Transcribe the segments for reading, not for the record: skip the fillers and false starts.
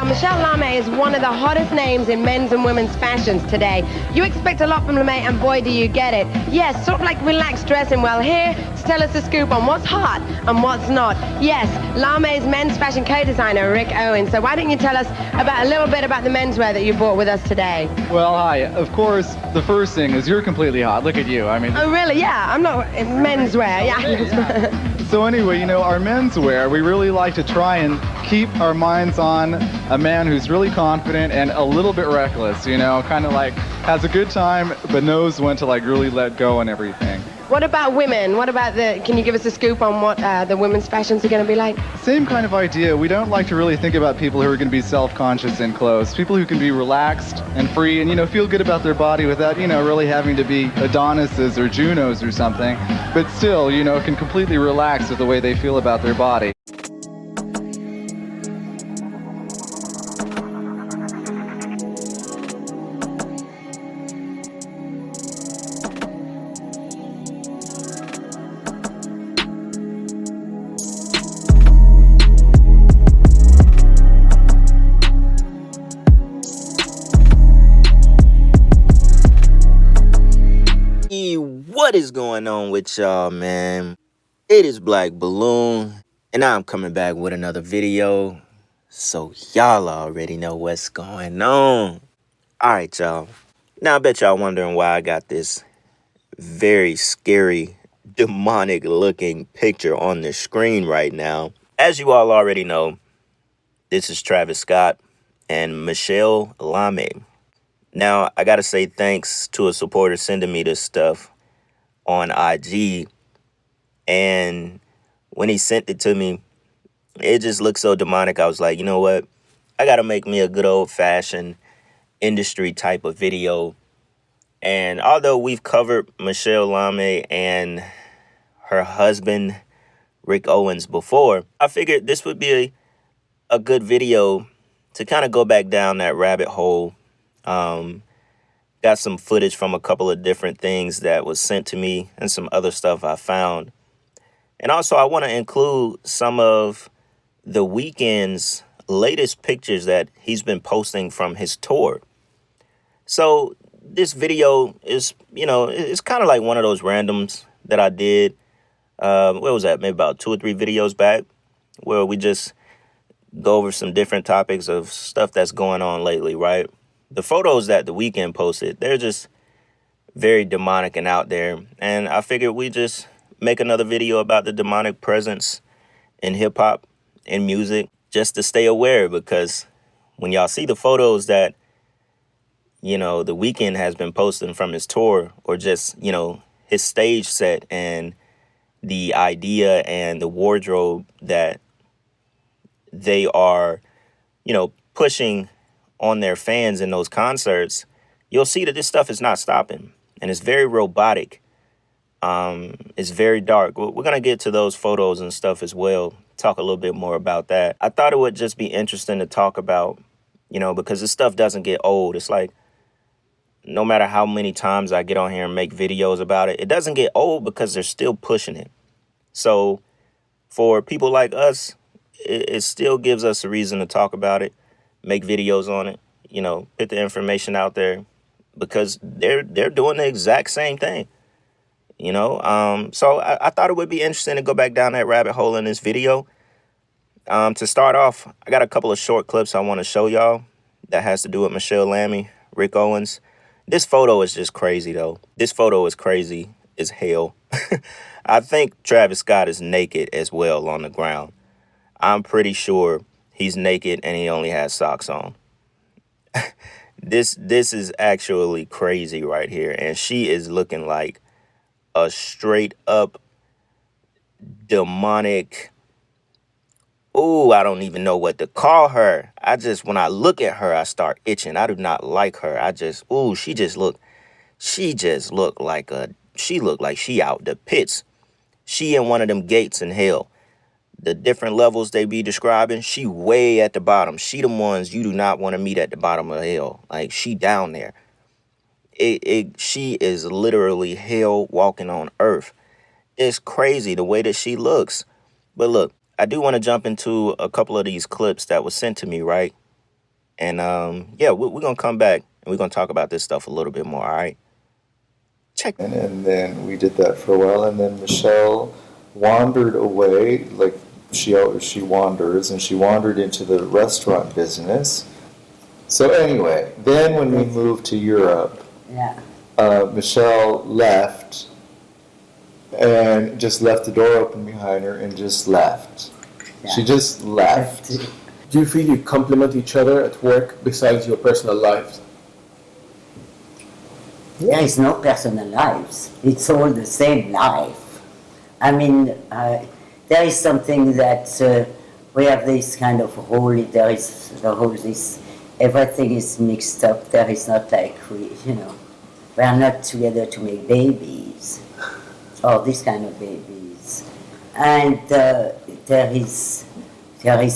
Well, Michele Lame is one of the hottest names in men's and women's fashions today. You expect a lot from Lame, and boy, do you get it. Yes, sort of like relaxed dressing. Well, here to tell us the scoop on what's hot and what's not. Yes, Lame's men's fashion co-designer, Rick Owens. So why don't you tell us about a little bit about the menswear that you brought with us today? Well, hi. Of course, the first thing is you're completely hot. Look at you. I mean... Oh, really? Yeah, I'm not... Menswear, yeah. So anyway, you know, our menswear, we really like to try and keep our minds on a man who's really confident and a little bit reckless, you know, kind of like has a good time but knows when to like really let go and everything. What about women? What about can you give us a scoop on what the women's fashions are going to be like? Same kind of idea. We don't like to really think about people who are going to be self-conscious in clothes. People who can be relaxed and free and, you know, feel good about their body without, you know, really having to be Adonises or Junos or something, but still, you know, can completely relax with the way they feel about their body. What is going on with y'all, man? It is Black Balloon, and I'm coming back with another video, so y'all already know what's going on. All right, y'all. Now, I bet y'all wondering why I got this very scary, demonic-looking picture on the screen right now. As you all already know, this is Travis Scott and Michele Lame. Now, I gotta say thanks to a supporter sending me this stuff on IG, and when he sent it to me, it just looked so demonic. I was like, you know what? I gotta make me a good old-fashioned industry type of video. And although we've covered Michele Lame and her husband, Rick Owens, before, I figured this would be a good video to kind of go back down that rabbit hole. Got some footage from a couple of different things that was sent to me and some other stuff I found. And also, I want to include some of the Weeknd's latest pictures that he's been posting from his tour. So this video is, you know, it's kind of like one of those randoms that I did. What was that? Maybe about 2 or 3 videos back, where we just go over some different topics of stuff that's going on lately, right? The photos that the Weeknd posted, they're just very demonic and out there. And I figured we just make another video about the demonic presence in hip-hop and music, just to stay aware, because when y'all see the photos that, you know, the Weeknd has been posting from his tour, or just, you know, his stage set and the idea and the wardrobe that they are, you know, pushing on their fans in those concerts, you'll see that this stuff is not stopping, and it's very robotic. It's very dark. We're going to get to those photos and stuff as well, talk a little bit more about that. I thought it would just be interesting to talk about, you know, because this stuff doesn't get old. It's like, no matter how many times I get on here and make videos about it, it doesn't get old because they're still pushing it. So for people like us, it still gives us a reason to talk about it, make videos on it, you know, put the information out there, because they're doing the exact same thing, you know. So I thought it would be interesting to go back down that rabbit hole in this video. To start off, I got a couple of short clips I want to show y'all that has to do with Michele Lame, Rick Owens. This photo is just crazy, though. This photo is crazy as hell. I think Travis Scott is naked as well on the ground. I'm pretty sure he's naked and he only has socks on. This is actually crazy right here. And she is looking like a straight up demonic. Ooh, I don't even know what to call her. When I look at her, I start itching. I do not like her. She looked like she out the pits. She in one of them gates in hell. The different levels they be describing, she way at the bottom. She the ones you do not want to meet at the bottom of hell. Like, she down there. She is literally hell walking on earth. It's crazy the way that she looks. But look, I do want to jump into a couple of these clips that was sent to me, right? And yeah, we're gonna come back and we're gonna talk about this stuff a little bit more. All right, check. And then we did that for a while, and then Michele wandered away, like she wanders, and she wandered into the restaurant business. So anyway, then when we moved to Europe, Yeah. Michele left and just left the door open behind her and just left. Yeah. She just left. Do you feel you complement each other at work besides your personal lives? There is no personal lives. It's all the same life. I mean, there is something that we have this kind of whole, there is the whole, this, everything is mixed up. There is not like we are not together to make babies, or this kind of babies. And there is,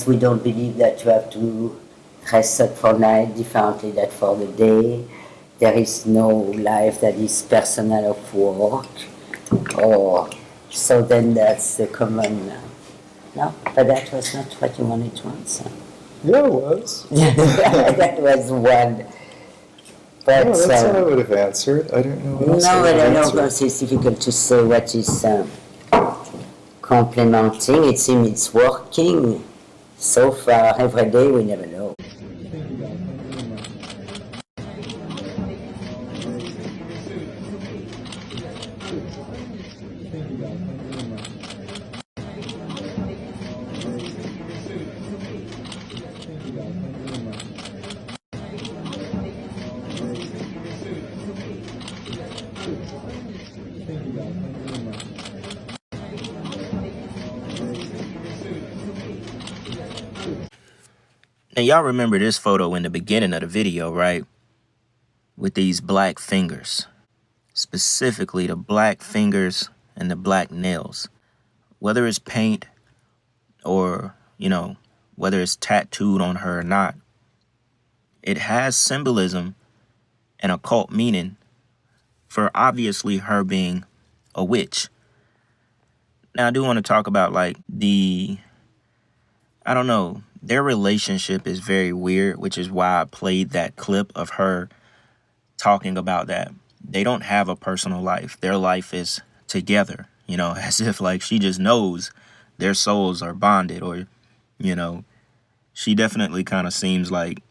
we don't believe that you have to dress up for night differently than for the day. There is no life that is personal of work, or so then that's the common. No, but that was not what you wanted to answer. Yeah, it was. That was one. But No, that's what I would have answered. I don't know what else no, I would but I have know answered. because it's difficult to say what is complementing. It seems it's working. So far, every day we never know. Now y'all remember this photo in the beginning of the video, right? With these black fingers, specifically the black fingers and the black nails. Whether it's paint or, whether it's tattooed on her or not, it has symbolism and occult meaning for obviously her being a witch. Now I do want to talk about their relationship is very weird, which is why I played that clip of her talking about that. They don't have a personal life. Their life is together, as if like she just knows their souls are bonded, or, she definitely kind of seems like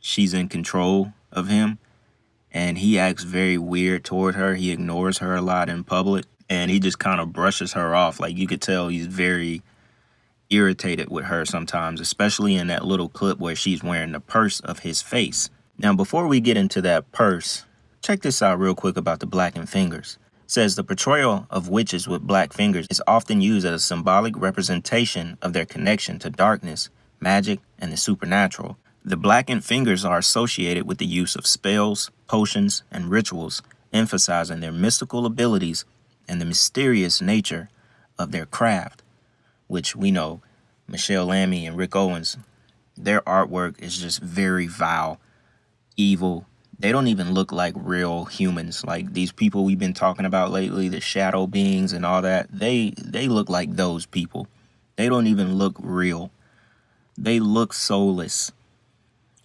she's in control of him, and he acts very weird toward her. He ignores her a lot in public, and he just kind of brushes her off. Like you could tell he's very irritated with her sometimes, especially in that little clip where she's wearing the purse of his face. Now, before we get into that purse, check this out real quick about the blackened fingers. It says the portrayal of witches with black fingers is often used as a symbolic representation of their connection to darkness, magic, and the supernatural. The blackened fingers are associated with the use of spells, potions, and rituals, emphasizing their mystical abilities and the mysterious nature of their craft, which we know Michele Lamy and Rick Owens, their artwork is just very vile, evil. They don't even look like real humans. Like these people we've been talking about lately, the shadow beings and all that, they look like those people. They don't even look real. They look soulless.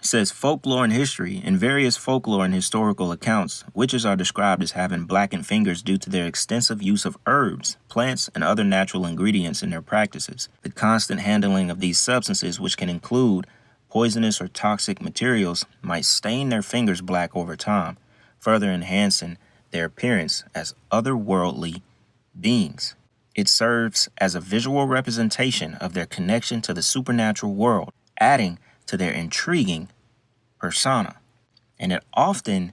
It says folklore and history. In various folklore and historical accounts, witches are described as having blackened fingers due to their extensive use of herbs, plants, and other natural ingredients in their practices. The constant handling of these substances, which can include poisonous or toxic materials, might stain their fingers black over time, further enhancing their appearance as otherworldly beings. It serves as a visual representation of their connection to the supernatural world, adding to their intriguing persona, and it often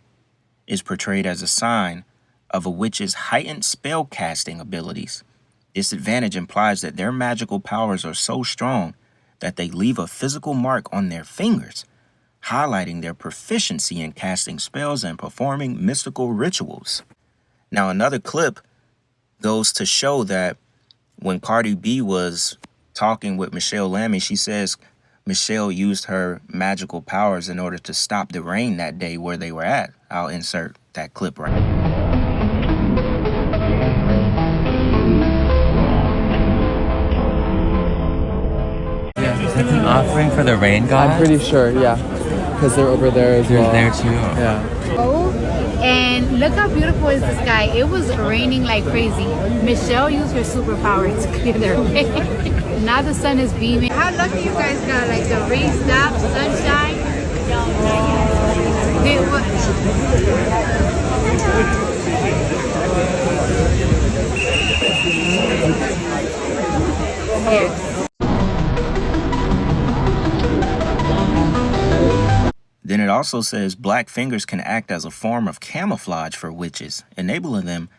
is portrayed as a sign of a witch's heightened spell casting abilities. This advantage implies that their magical powers are so strong that they leave a physical mark on their fingers, highlighting their proficiency in casting spells and performing mystical rituals. Now, another clip goes to show that when Cardi B was talking with Michele Lamy, she says Michele used her magical powers in order to stop the rain that day where they were at. I'll insert that clip right now. offering for the rain gods? I'm pretty sure, yeah. Because they're over there as well. They're there too. Yeah. Oh, and look how beautiful is the sky. It was raining like crazy. Michelle used her superpower to clear the rain. Now the sun is beaming. How lucky you guys got, like the rain stopped, sunshine. Then it also says black fingers can act as a form of camouflage for witches, enabling them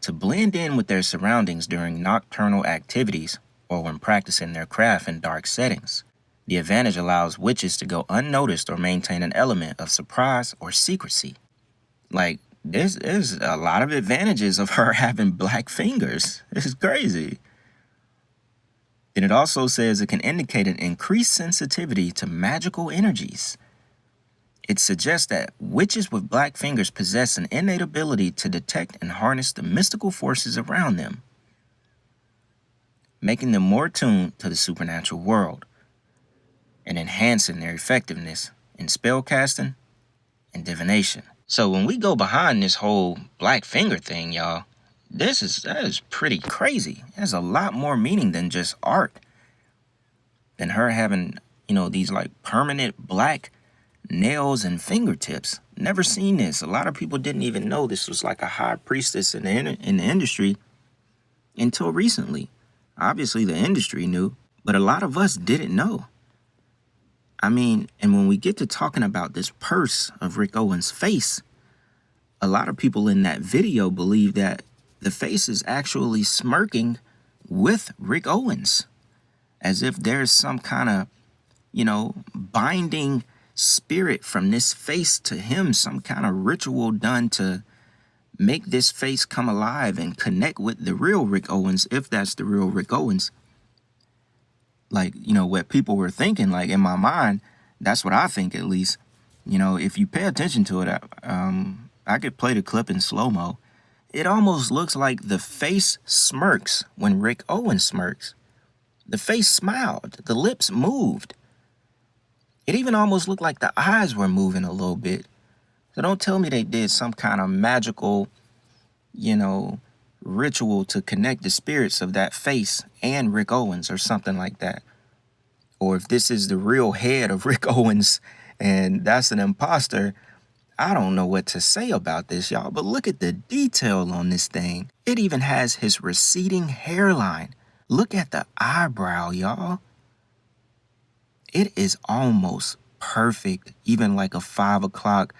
to blend in with their surroundings during nocturnal activities or when practicing their craft in dark settings. The advantage allows witches to go unnoticed or maintain an element of surprise or secrecy. Like, there's a lot of advantages of her having black fingers. This is crazy. Then it also says it can indicate an increased sensitivity to magical energies. It suggests that witches with black fingers possess an innate ability to detect and harness the mystical forces around them, making them more attuned to the supernatural world and enhancing their effectiveness in spellcasting and divination. So when we go behind this whole black finger thing, y'all, that is pretty crazy. It has a lot more meaning than just art. Than her having, these like permanent black nails and fingertips. Never seen this. A lot of people didn't even know this was like a high priestess in the industry until recently. Obviously the industry knew, but a lot of us didn't know. I mean, and when we get to talking about this purse of Rick Owens' face, a lot of people in that video believe that the face is actually smirking with Rick Owens, as if there's some kind of, binding spirit from this face to him, some kind of ritual done to make this face come alive and connect with the real Rick Owens, if that's the real Rick Owens. Like, what people were thinking, like in my mind, that's what I think at least. If you pay attention to it, I could play the clip in slow-mo. It almost looks like the face smirks when Rick Owens smirks. The face smiled. The lips moved. It even almost looked like the eyes were moving a little bit. So don't tell me they did some kind of magical, ritual to connect the spirits of that face and Rick Owens or something like that. Or if this is the real head of Rick Owens and that's an imposter, I don't know what to say about this, y'all, but look at the detail on this thing. It even has his receding hairline. Look at the eyebrow, y'all. It is almost perfect, even like a 5 o'clock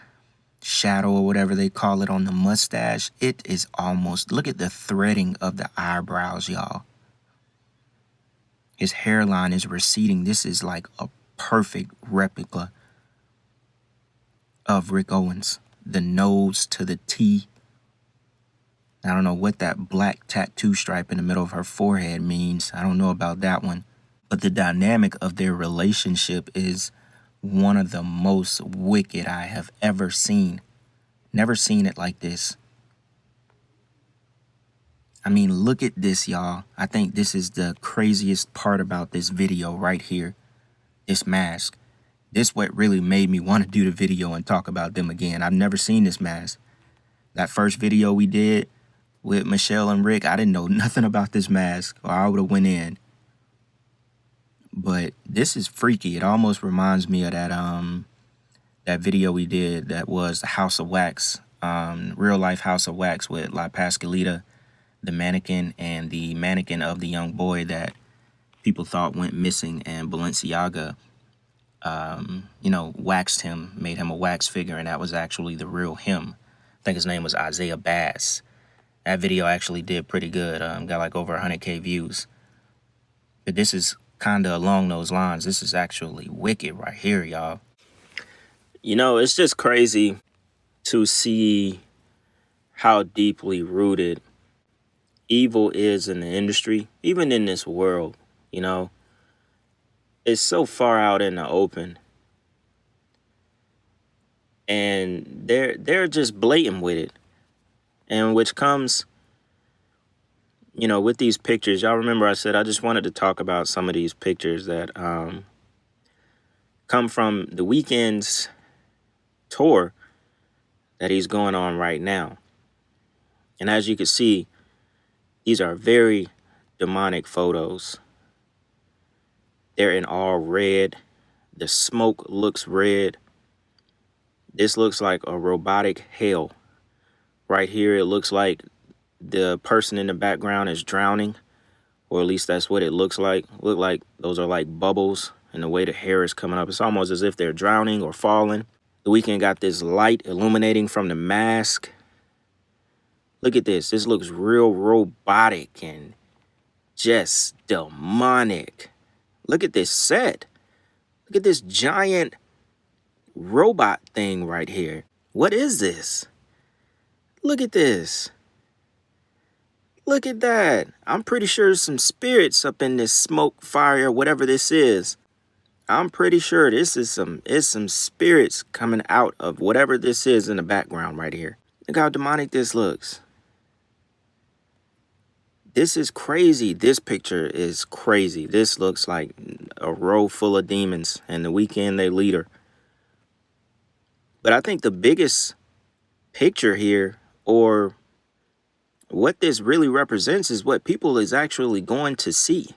shadow or whatever they call it on the mustache. It is almost, look at the threading of the eyebrows, y'all. His hairline is receding. This is like a perfect replica of Rick Owens. The nose to the T. I don't know what that black tattoo stripe in the middle of her forehead means. I don't know about that one. But the dynamic of their relationship is one of the most wicked I have ever seen. Never seen it like this. I mean, look at this, y'all. I think this is the craziest part about this video right here. This mask. This what really made me want to do the video and talk about them again. I've never seen this mask. That first video we did with Michele and Rick, I didn't know nothing about this mask, or I would have went in. But this is freaky. It almost reminds me of that video we did that was the House of Wax, real life House of Wax with La Pascalita, the mannequin, and the mannequin of the young boy that people thought went missing, and Balenciaga, waxed him, made him a wax figure, and that was actually the real him. I think his name was Isaiah Bass. That video actually did pretty good. Got like over 100K views. But this is kind of along those lines. This is actually wicked right here, y'all. It's just crazy to see how deeply rooted evil is in the industry, even in this world, It's so far out in the open. And they're just blatant with it. And which comes, you know, with these pictures, y'all remember I said I just wanted to talk about some of these pictures that come from the Weeknd's tour that he's going on right now. And as you can see, these are very demonic photos. They're in all red. The smoke looks red. This looks like a robotic hell. Right here, it looks like the person in the background is drowning, or at least that's what it looks like. Look like those are like bubbles, and the way the hair is coming up, it's almost as if they're drowning or falling. The Weeknd got this light illuminating from the mask. Look at this. This looks real robotic and just demonic. Look at this set. Look at this giant robot thing right here. What is this? Look at this. Look at that. I'm pretty sure there's some spirits up in this smoke, fire, whatever this is. I'm pretty sure this is some spirits coming out of whatever this is in the background right here. Look how demonic this looks. This is crazy. This picture is crazy. This looks like a row full of demons and the Weeknd, their leader. But I think the biggest picture here, or what this really represents, is what people is actually going to see.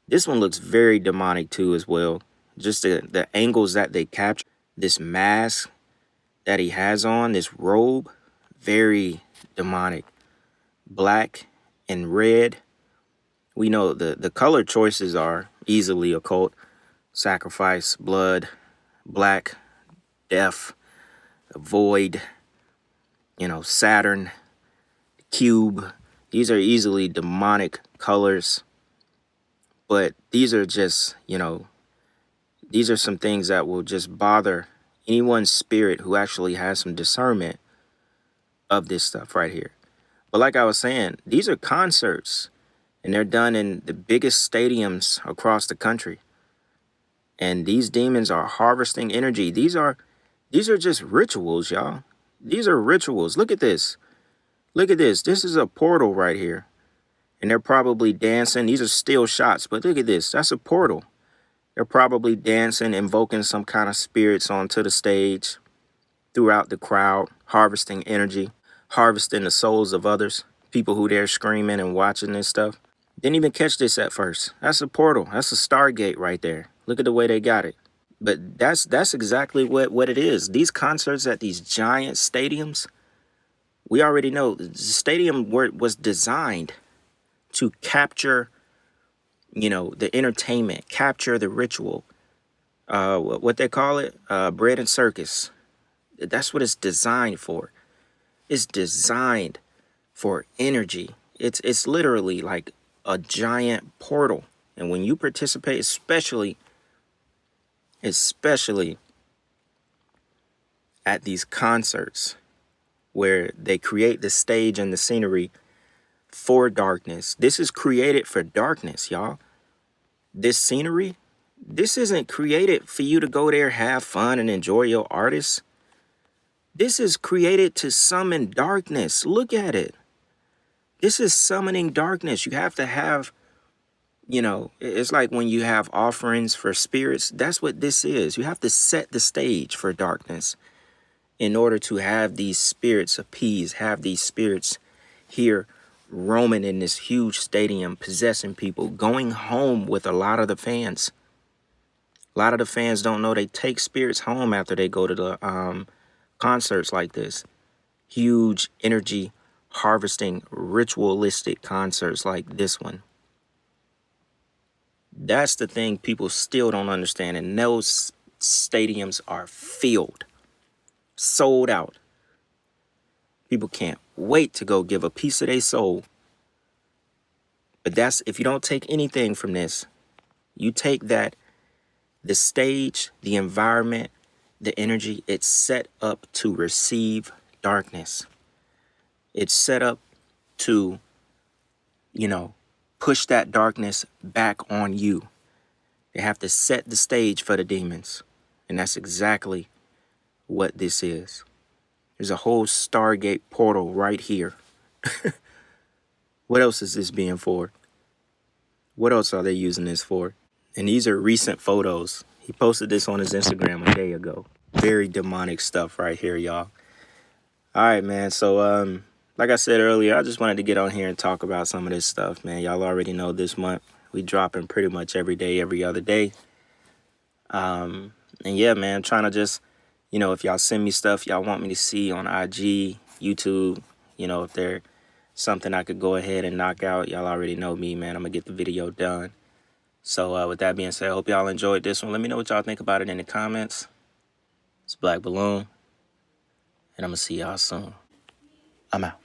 This one looks very demonic too as well. Just the angles that they capture. This mask that he has on, this robe, very demonic. Black and red. We know the color choices are easily occult. Sacrifice, blood, black, death, void, you know, Saturn, cube. These are easily demonic colors. But these are just, you know, these are some things that will just bother anyone's spirit who actually has some discernment of this stuff right here. But like I was saying, these are concerts, and they're done in the biggest stadiums across the country. And these demons are harvesting energy. These are just rituals, y'all. These are rituals. Look at this. Look at this. This is a portal right here. And they're probably dancing. These are still shots, but look at this. That's a portal. They're probably dancing, invoking some kind of spirits onto the stage throughout the crowd, harvesting energy, harvesting the souls of others, people who they're screaming and watching this stuff. Didn't even catch this at first. That's a portal. That's a Stargate right there. Look at the way they got it. But that's exactly what it is. These concerts at these giant stadiums, we already know the stadium was designed to capture, you know, the entertainment, capture the ritual, what they call it, bread and circus. That's what it's designed for. It's designed for energy. It's literally like a giant portal. And when you participate, especially at these concerts where they create the stage and the scenery for darkness. This is created for darkness, y'all. This scenery, this isn't created for you to go there, have fun, and enjoy your artists. This is created to summon darkness. Look at it. This is summoning darkness. You have to have, you know, it's like when you have offerings for spirits. That's what this is. You have to set the stage for darkness in order to have these spirits appeased, have these spirits here roaming in this huge stadium, possessing people, going home with a lot of the fans. A lot of the fans don't know they take spirits home after they go to the concerts like this. Huge energy harvesting, ritualistic concerts like this one. That's the thing people still don't understand. And those stadiums are filled, sold out. People can't wait to go give a piece of their soul. But that's, if you don't take anything from this, you take that, the stage, the environment, the energy, it's set up to receive darkness. It's set up to, you know, push that darkness back on you. They have to set the stage for the demons. And that's exactly what this is. There's a whole Stargate portal right here. What else is this being for? What else are they using this for? And these are recent photos. He posted this on his Instagram a day ago. Very demonic stuff right here, y'all. All right, man. So, like I said earlier, I just wanted to get on here and talk about some of this stuff, man. Y'all already know this month we dropping pretty much every day, every other day. And yeah, man, I'm trying to just, you know, if y'all send me stuff y'all want me to see on IG, YouTube, you know, if there's something I could go ahead and knock out, y'all already know me, man. I'm going to get the video done. So with that being said, I hope y'all enjoyed this one. Let me know what y'all think about it in the comments. It's Black Balloon, and I'm going to see y'all soon. I'm out.